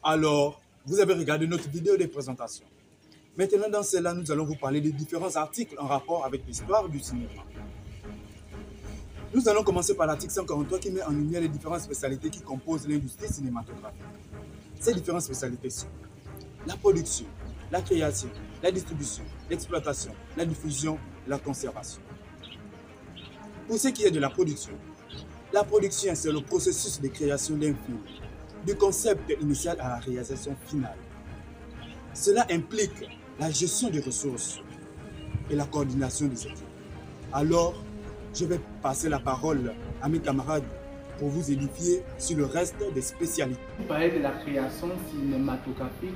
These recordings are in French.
Alors, vous avez regardé notre vidéo de présentation. Maintenant, dans celle-là, nous allons vous parler des différents articles en rapport avec l'histoire du cinéma. Nous allons commencer par l'article 143 qui met en lumière les différentes spécialités qui composent l'industrie cinématographique. Ces différentes spécialités sont la production, la création, la distribution, l'exploitation, la diffusion, la conservation. Pour ce qui est de la production, c'est le processus de création d'un film, du concept initial à la réalisation finale. Cela implique la gestion des ressources et la coordination des équipes. Alors, je vais passer la parole à mes camarades pour vous édifier sur le reste des spécialités. Vous parlez de la création cinématographique.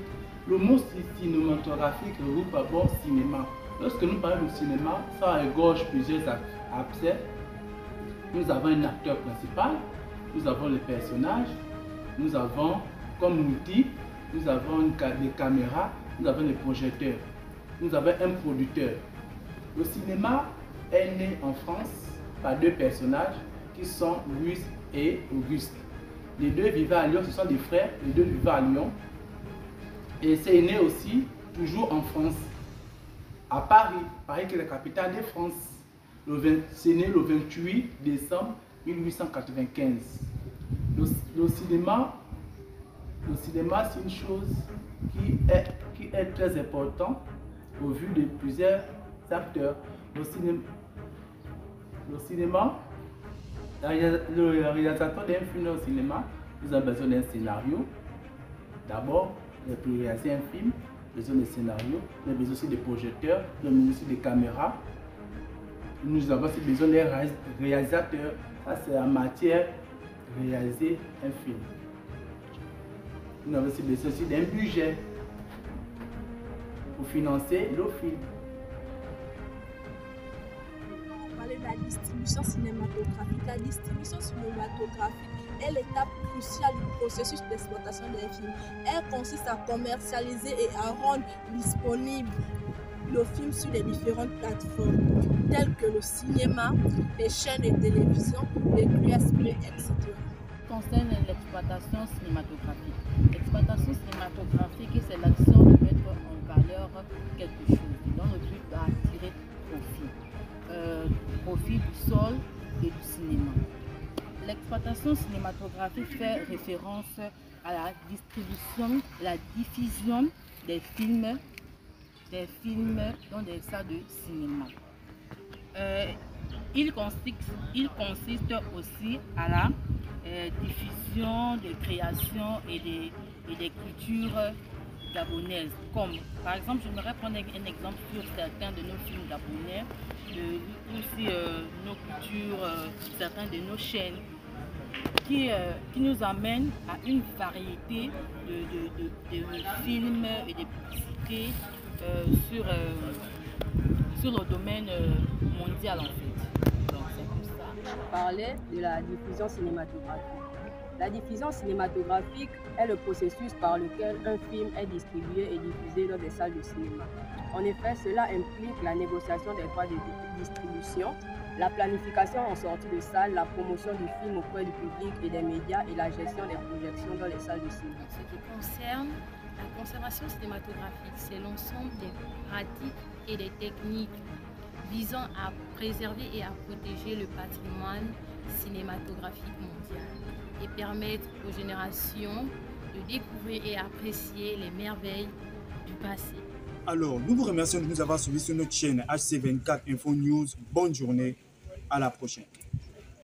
Le mot cinématographique regroupe d'abord cinéma. Lorsque nous parlons de cinéma, ça regorge plusieurs aspects. Nous avons un acteur principal, nous avons le personnage, nous avons comme outil, nous avons des caméras, nous avons des projecteurs, nous avons un producteur. Le cinéma est né en France par deux personnages qui sont Louis et Auguste. Les deux vivaient à Lyon, ce sont des frères, les deux vivaient à Lyon. Et c'est né aussi toujours en France, à Paris, Paris qui est la capitale de France. C'est né le 28 décembre 1895. Le cinéma, c'est une chose qui est très importante au vu de plusieurs acteurs. Le réalisateur d'un film au cinéma, nous avons besoin d'un scénario. D'abord, pour réaliser un film, besoin de scénario, nous avons besoin aussi des projecteurs, nous avons aussi des caméras. Nous avons aussi besoin d'un réalisateur. Ça, c'est en matière de réaliser un film. Nous avons aussi besoin d'un budget pour financer le film. On va parler de la distribution cinématographique. La distribution cinématographique est l'étape cruciale du processus d'exploitation des films. Elle consiste à commercialiser et à rendre disponible le film sur les différentes plateformes telles que le cinéma, les chaînes de télévision, les QSP, etc. Concerne l'exploitation cinématographique. L'exploitation cinématographique, c'est l'action de mettre en valeur quelque chose dans le but d'attirer profit du sol et du cinéma. L'exploitation cinématographique fait référence à la distribution, la diffusion des films dans des salles de cinéma. Il consiste aussi à la diffusion des créations et des cultures gabonaises. Comme par exemple, j'aimerais prendre un exemple sur certains de nos films gabonais, aussi nos cultures, certains de nos chaînes, qui nous amènent à une variété de films et de publicités sur le domaine mondial en fait. Donc c'est comme ça. On parlait de la diffusion cinématographique. La diffusion cinématographique est le processus par lequel un film est distribué et diffusé dans des salles de cinéma. En effet, cela implique la négociation des droits de distribution, la planification en sortie de salle, la promotion du film auprès du public et des médias et la gestion des projections dans les salles de cinéma. En ce qui concerne la conservation cinématographique, c'est l'ensemble des pratiques et des techniques visant à préserver et à protéger le patrimoine cinématographique mondial et permettre aux générations de découvrir et apprécier les merveilles du passé. Alors, nous vous remercions de nous avoir suivis sur notre chaîne HC24 Info News. Bonne journée, à la prochaine.